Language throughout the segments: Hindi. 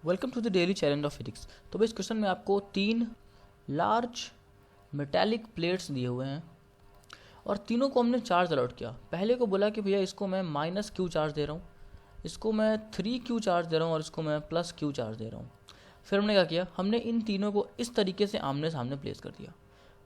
Welcome to the daily challenge of physics. तो इस क्वेश्चन में आपको 3 लार्ज मेटालिक प्लेट्स दिए हुए हैं और तीनों को हमने चार्ज अलॉट किया। पहले को बोला कि भैया इसको मैं -q चार्ज दे रहा हूँ, इसको मैं 3q चार्ज दे रहा हूँ और इसको मैं +q चार्ज दे रहा हूँ। फिर हमने क्या किया, हमने इन तीनों को इस तरीके से आमने सामने प्लेस कर दिया।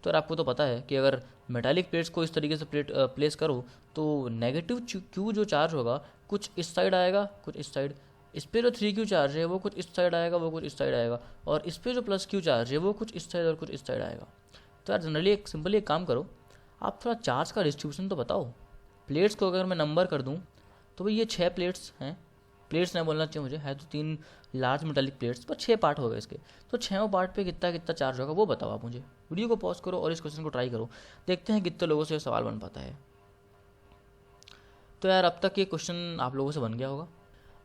तो यार आपको तो पता है कि अगर मेटालिक प्लेट्स को इस तरीके से प्लेस करो तो नेगेटिव q जो चार्ज होगा कुछ इस साइड आएगा, कुछ इस साइड। इस पे जो 3q चार्ज है वो कुछ इस साइड आएगा, वो कुछ इस साइड आएगा, और इस पे जो +q चार्ज है वो कुछ इस साइड और कुछ इस साइड आएगा। तो यार जनरली एक सिंपली एक काम करो, आप थोड़ा चार्ज का डिस्ट्रीब्यूशन तो बताओ। प्लेट्स को अगर मैं नंबर कर दूँ तो भाई ये 6 प्लेट्स हैं। प्लेट्स नहीं बोलना चाहिए मुझे, है तो 3 लार्ज मेटालिक प्लेट्स, पर 6 पार्ट हो गए इसके। तो 6 पार्ट पे कितना कितना चार्ज होगा वो बताओ आप मुझे। वीडियो को पॉज करो और इस क्वेश्चन को ट्राई करो, देखते हैं कितने लोगों से ये सवाल बन पाता है। तो यार अब तक ये क्वेश्चन आप लोगों से बन गया होगा।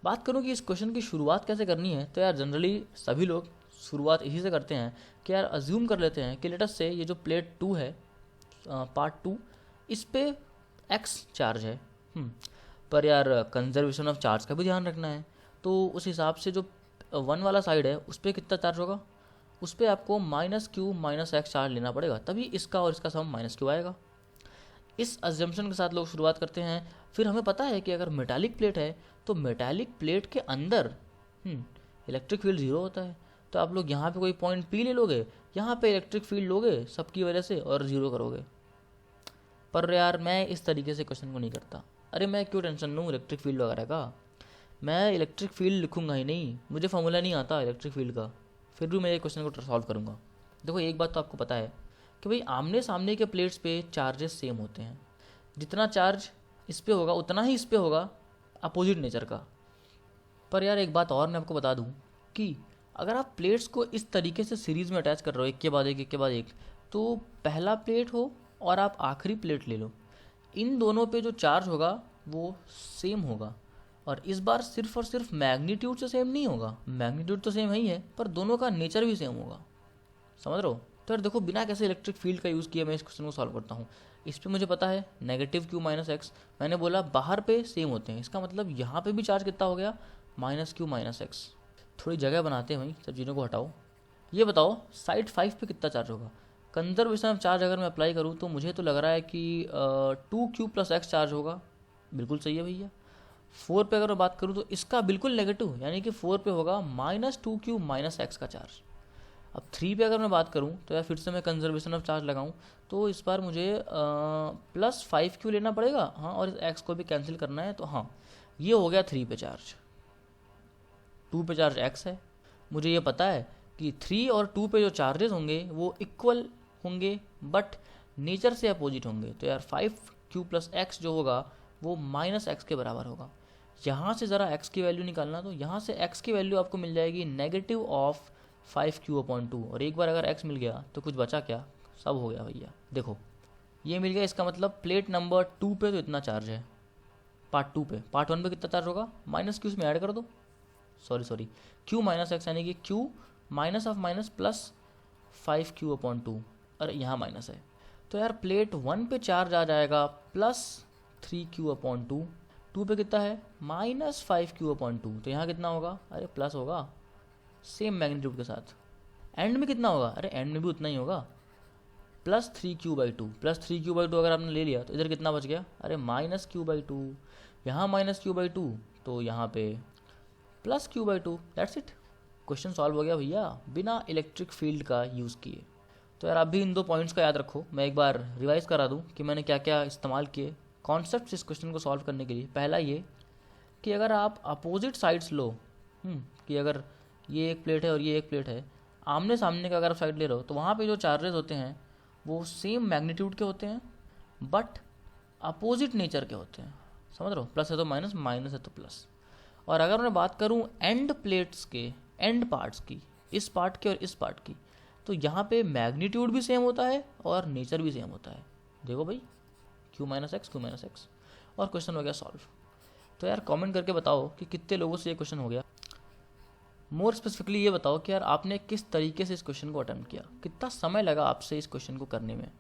बात करूँ कि इस क्वेश्चन की शुरुआत कैसे करनी है, तो यार जनरली सभी लोग शुरुआत इसी से करते हैं कि यार अज्यूम कर लेते हैं कि लेटस से ये जो प्लेट 2 है, पार्ट 2, इस पे x चार्ज है। पर यार कंजर्वेशन ऑफ चार्ज का भी ध्यान रखना है, तो उस हिसाब से जो 1 वाला साइड है उस पर कितना चार्ज होगा, उस पर आपको -q -x चार्ज लेना पड़ेगा, तभी इसका और इसका सम -q आएगा। इस अजम्पशन के साथ लोग शुरुआत करते हैं। फिर हमें पता है कि अगर मेटालिक प्लेट है तो मेटालिक प्लेट के अंदर इलेक्ट्रिक फील्ड 0 होता है। तो आप लोग यहाँ पे कोई पॉइंट P ले लोगे, यहाँ पे इलेक्ट्रिक फील्ड लोगे सबकी वजह से और 0 करोगे। पर यार मैं इस तरीके से क्वेश्चन को नहीं करता। अरे मैं क्यों टेंशन लूँ इलेक्ट्रिक फील्ड वगैरह का, मैं इलेक्ट्रिक फील्ड लिखूंगा ही नहीं, मुझे फॉर्मूला नहीं आता इलेक्ट्रिक फील्ड का, फिर भी मैं ये क्वेश्चन को सॉल्व करूँगा। देखो एक बात तो आपको पता है कि भाई आमने सामने के प्लेट्स पे चार्जेस सेम होते हैं। जितना चार्ज इस पे होगा उतना ही इस पे होगा, अपोजिट नेचर का। पर यार एक बात और मैं आपको बता दूं कि अगर आप प्लेट्स को इस तरीके से सीरीज़ में अटैच कर रहे हो, एक के बाद एक, एक के बाद एक, तो पहला प्लेट हो और आप आखिरी प्लेट ले लो, इन दोनों पे जो चार्ज होगा वो सेम होगा। और इस बार सिर्फ और सिर्फ मैग्नीट्यूड से सेम नहीं होगा, मैग्नीट्यूड तो सेम ही है पर दोनों का नेचर भी सेम होगा। समझ रहे हो? तो यार देखो बिना कैसे इलेक्ट्रिक फील्ड का यूज़ किए मैं इस क्वेश्चन को सॉल्व करता हूँ। इस पे मुझे पता है -q -x, मैंने बोला बाहर पे सेम होते हैं, इसका मतलब यहाँ पे भी चार्ज कितना हो गया, -q -x। थोड़ी जगह बनाते हैं भाई, सब चीज़ों को हटाओ। ये बताओ साइड 5 पे कितना चार्ज होगा। कंजर्वेशन ऑफ चार्ज अगर मैं अप्लाई करूँ तो मुझे तो लग रहा है कि 2q + x चार्ज होगा। बिल्कुल सही है भैया। 4 पे अगर मैं बात करूँ तो इसका बिल्कुल नेगेटिव, यानी कि 4 पे होगा -2q -x का चार्ज। अब 3 पे अगर मैं बात करूँ तो यार फिर से मैं कंजर्वेशन ऑफ चार्ज लगाऊँ तो इस बार मुझे +5q लेना पड़ेगा। हाँ, और इस x को भी कैंसिल करना है, तो हाँ ये हो गया 3 पे चार्ज। 2 पे चार्ज x है, मुझे ये पता है कि 3 और 2 पे जो चार्जेस होंगे वो इक्वल होंगे बट नेचर से अपोजिट होंगे। तो यार 5q + x जो होगा वो -x के बराबर होगा। यहाँ से ज़रा x की वैल्यू निकालना, तो यहाँ से x की वैल्यू आपको मिल जाएगी -5q/2। और एक बार अगर x मिल गया तो कुछ बचा क्या, सब हो गया भैया। देखो ये मिल गया, इसका मतलब प्लेट नंबर 2 पे तो इतना चार्ज है, पार्ट 2 पे। पार्ट 1 पे कितना चार्ज होगा, -q इसमें ऐड कर दो, सॉरी q -x, यानी कि q -5q/2। अरे यहाँ माइनस है, तो यार प्लेट 1 पे चार्ज आ जाएगा +3q/2। 2 पे कितना है -5q/2, तो यहाँ कितना होगा, अरे प्लस होगा सेम मैग्नीट्यूड के साथ। एंड में कितना होगा, अरे एंड में भी उतना ही होगा, +3q/2। +3q/2 अगर आपने ले लिया तो इधर कितना बच गया, अरे -q/2। यहाँ -q/2 तो यहाँ पे +q/2। That's it, question solve हो गया भैया बिना इलेक्ट्रिक फील्ड का यूज़ किए। तो यार आप भी इन 2 पॉइंट्स का याद रखो, मैं एक बार रिवाइज करा दूँ कि मैंने क्या क्या इस्तेमाल किए कॉन्सेप्ट्स इस क्वेश्चन को सॉल्व करने के लिए। पहला ये कि अगर आप अपोजिट साइड्स लो, कि अगर ये एक प्लेट है और ये एक प्लेट है, आमने सामने का अगर आप साइड ले रहे हो तो वहाँ पे जो चार्जेस होते हैं वो सेम मैग्नीट्यूड के होते हैं बट अपोजिट नेचर के होते हैं। समझ रहे हो? प्लस है तो माइनस, माइनस है तो प्लस। और अगर मैं बात करूँ एंड प्लेट्स के एंड पार्ट्स की, इस पार्ट के और इस पार्ट की, तो यहाँ पे मैग्नीट्यूड भी सेम होता है और नेचर भी सेम होता है। देखो भाई q -x q -x, और क्वेश्चन हो गया सॉल्व। तो यार कमेंट करके बताओ कि कितने लोगों से ये क्वेश्चन हो गया। मोर स्पेसिफिकली ये बताओ कि यार आपने किस तरीके से इस क्वेश्चन को अटेम्प्ट किया, कितना समय लगा आपसे इस क्वेश्चन को करने में।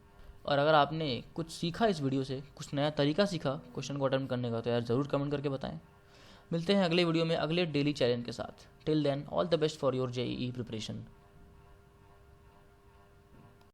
और अगर आपने कुछ सीखा इस वीडियो से, कुछ नया तरीका सीखा क्वेश्चन को अटेम्प्ट करने का, तो यार ज़रूर कमेंट करके बताएं। मिलते हैं अगले वीडियो में अगले डेली चैलेंज के साथ। Till then all the best for your JEE preparation.